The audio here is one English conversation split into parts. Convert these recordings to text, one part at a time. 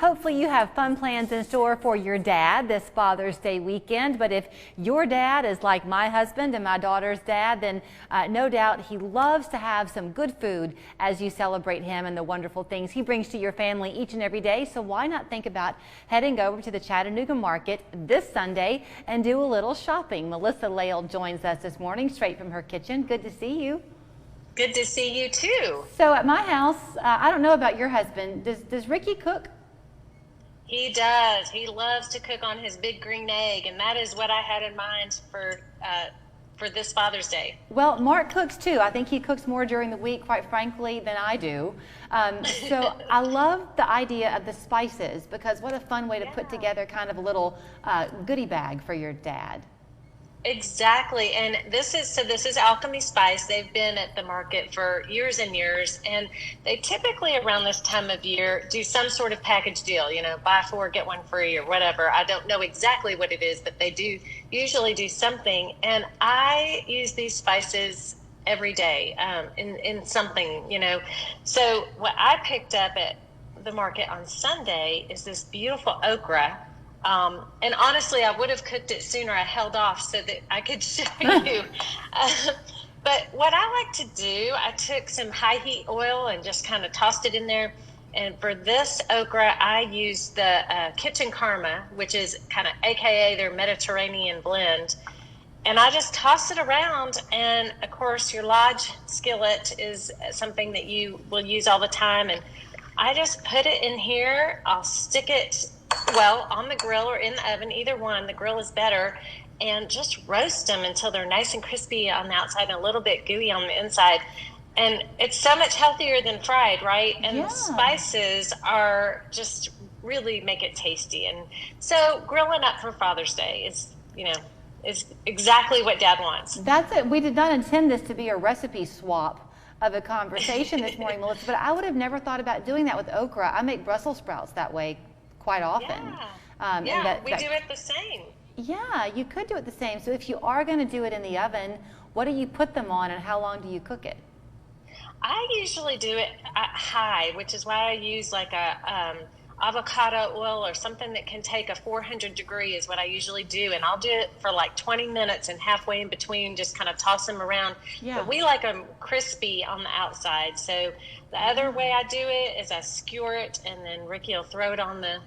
Hopefully you have fun plans in store for your dad this Father's Day weekend. But if your dad is like my husband and my daughter's dad, then no doubt he loves to have some good food as you celebrate him and the wonderful things he brings to your family each and every day. So why not think about heading over to the Chattanooga Market this Sunday and do a little shopping? Melissa Lale joins us this morning straight from her kitchen. Good to see you. Good to see you too. So at my house, I don't know about your husband. Does Ricky cook? He does. He loves to cook on his big green egg, and that is what I had in mind for this Father's Day. Well, Mark cooks too. I think he cooks more during the week, quite frankly, than I do. So I love the idea of the spices, because what a fun way to put together kind of a little goodie bag for your dad. Exactly. And this is Alchemy Spice. They've been at the market for years and years, and they typically around this time of year do some sort of package deal, buy 4, get 1 free or whatever. I don't know exactly what it is, but they do usually do something. And I use these spices every day in something, So what I picked up at the market on Sunday is this beautiful okra. And honestly, I would have cooked it sooner. I held off so that I could show you. But what I like to do, I took some high heat oil and just kind of tossed it in there. And for this okra, I used the Kitchen Karma, which is kind of AKA their Mediterranean blend. And I just toss it around. And of course, your Lodge skillet is something that you will use all the time. And I just put it in here. I'll stick it on the grill or in the oven, either one. The grill is better, and just roast them until they're nice and crispy on the outside and a little bit gooey on the inside. And it's so much healthier than fried, right? And the spices are just really make it tasty. And so grilling up for Father's Day is exactly what Dad wants. That's it. We did not intend this to be a recipe swap of a conversation this morning, Melissa, but I would have never thought about doing that with okra. I make Brussels sprouts that way quite often. We do it the same. Yeah, you could do it the same. So if you are going to do it in the oven, what do you put them on and how long do you cook it? I usually do it high, which is why I use like a avocado oil or something that can take a 400 degree is what I usually do. And I'll do it for like 20 minutes and halfway in between, just kind of toss them around. Yeah. But we like them crispy on the outside. So the other way I do it is I skewer it, and then Ricky will throw it on the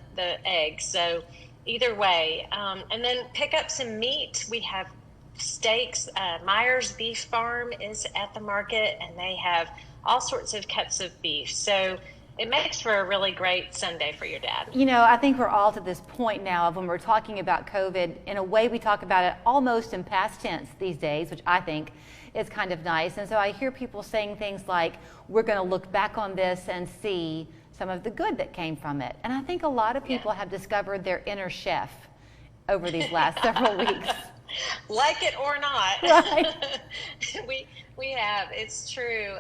egg. So either way. And then pick up some meat. We have steaks. Myers Beef Farm is at the market, and they have all sorts of cuts of beef. So it makes for a really great Sunday for your dad. I think we're all to this point now of when we're talking about COVID, in a way we talk about it almost in past tense these days, which I think is kind of nice. And so I hear people saying things like, we're going to look back on this and see some of the good that came from it. And I think a lot of people have discovered their inner chef over these last several weeks. Like it or not. Right. We have. It's true.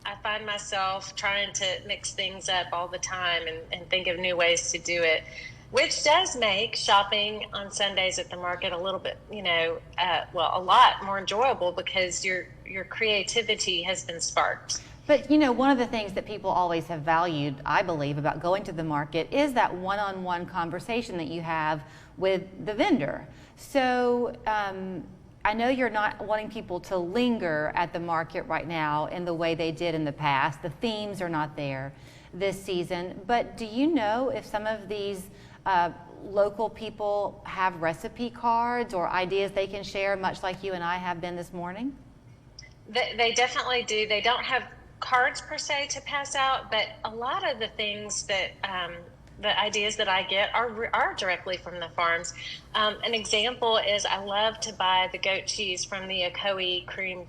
I find myself trying to mix things up all the time and think of new ways to do it, which does make shopping on Sundays at the market a little bit, a lot more enjoyable, because your creativity has been sparked. But, one of the things that people always have valued, I believe, about going to the market is that one-on-one conversation that you have with the vendor. So I know you're not wanting people to linger at the market right now in the way they did in the past. The themes are not there this season. But do you know if some of these local people have recipe cards or ideas they can share, much like you and I have been this morning? They definitely do. They don't have cards per se to pass out, but a lot of the things that the ideas that I get are directly from the farms. An example is I love to buy the goat cheese from the Ocoee Cream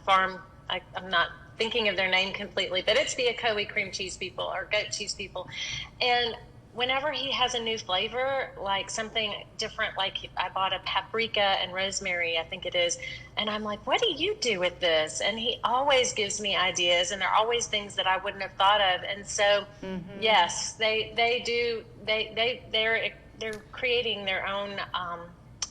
Farm. I'm not thinking of their name completely, but it's the Ocoee Cream Cheese people, or goat cheese people. And whenever he has a new flavor, like something different, like I bought a paprika and rosemary, I think it is, and I'm like, what do you do with this? And he always gives me ideas, and they're always things that I wouldn't have thought of. And so, yes, they're creating their own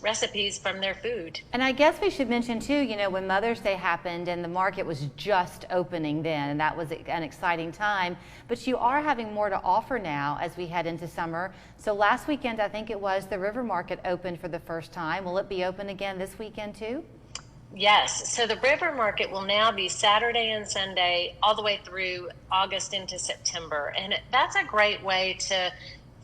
recipes from their food. And I guess we should mention too, you know, when Mother's Day happened and the market was just opening then, and that was an exciting time, but you are having more to offer now as we head into summer. So last weekend, I think it was, the River Market opened for the first time. Will it be open again this weekend too? Yes, so the River Market will now be Saturday and Sunday all the way through August into September, and that's a great way to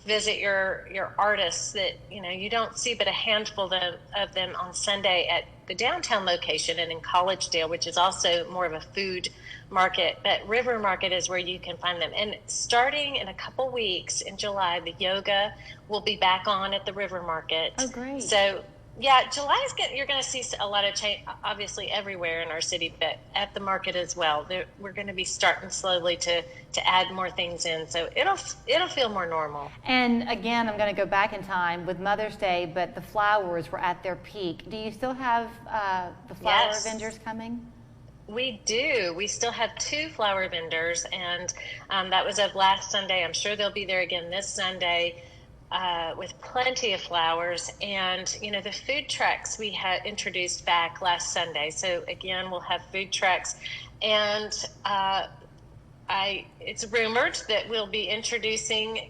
visit your artists that you don't see but a handful of them on Sunday at the downtown location and in Collegedale, which is also more of a food market. But River Market is where you can find them. And starting in a couple weeks in July, the yoga will be back on at the River Market. Oh, great. So yeah, July is you're going to see a lot of change, obviously everywhere in our city, but at the market as well. We're going to be starting slowly to add more things in, so it'll feel more normal. And again, I'm going to go back in time with Mother's Day, but the flowers were at their peak. Do you still have the flower Yes. vendors coming? We do. We still have 2 flower vendors, and that was of last Sunday. I'm sure they'll be there again this Sunday. With plenty of flowers, and the food trucks we had introduced back last Sunday. So again, we'll have food trucks, and it's rumored that we'll be introducing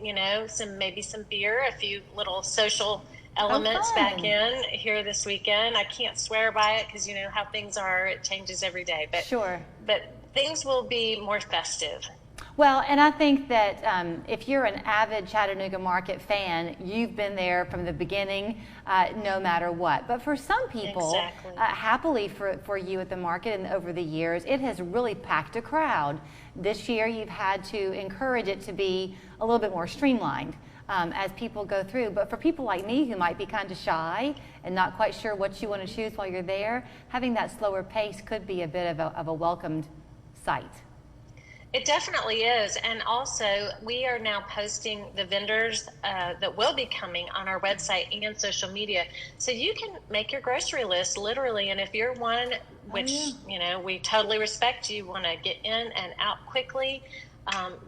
maybe some beer, a few little social elements back in here this weekend. I can't swear by it because you know how things are; it changes every day. But sure, but things will be more festive. Well, and I think that if you're an avid Chattanooga Market fan, you've been there from the beginning, no matter what. But for some people, Exactly. Happily for you at the market and over the years, it has really packed a crowd. This year, you've had to encourage it to be a little bit more streamlined as people go through. But for people like me who might be kind of shy and not quite sure what you want to choose while you're there, having that slower pace could be a bit of a welcomed sight. It definitely is. And also, we are now posting the vendors that will be coming on our website and social media. So you can make your grocery list literally. And if you're one, which, we totally respect, you want to get in and out quickly,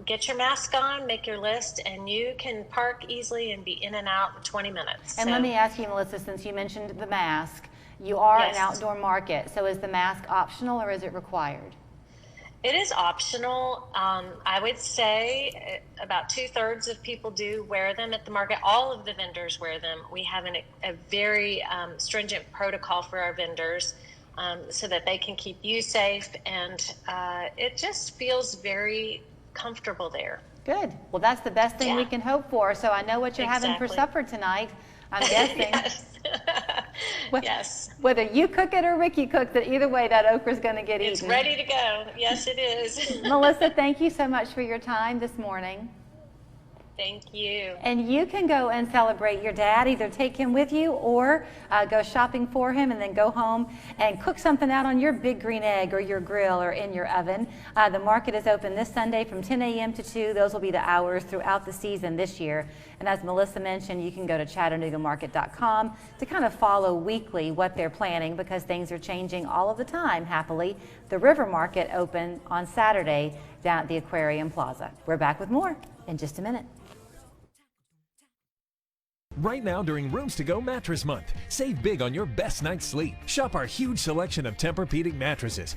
get your mask on, make your list, and you can park easily and be in and out in 20 minutes. And let me ask you, Melissa, since you mentioned the mask, you are Yes. an outdoor market. So is the mask optional or is it required? It is optional. I would say about 2/3 of people do wear them at the market. All of the vendors wear them. We have a very stringent protocol for our vendors so that they can keep you safe, and it just feels very comfortable there. Good. Well, that's the best thing we can hope for. So I know what you're having for Exactly. supper tonight, I'm guessing. Yes. Yes. Whether you cook it or Ricky cooks it, either way, that okra's going to get It's eaten. ready to go. Yes, it is. Melissa, thank you so much for your time this morning. Thank you. And you can go and celebrate your dad, either take him with you or go shopping for him and then go home and cook something out on your big green egg or your grill or in your oven. The market is open this Sunday from 10 a.m. to 2. Those will be the hours throughout the season this year. And as Melissa mentioned, you can go to ChattanoogaMarket.com to kind of follow weekly what they're planning because things are changing all of the time, happily. The River Market opened on Saturday down at the Aquarium Plaza. We're back with more in just a minute. Right now during Rooms to Go Mattress Month, save big on your best night's sleep. Shop our huge selection of Tempur-Pedic mattresses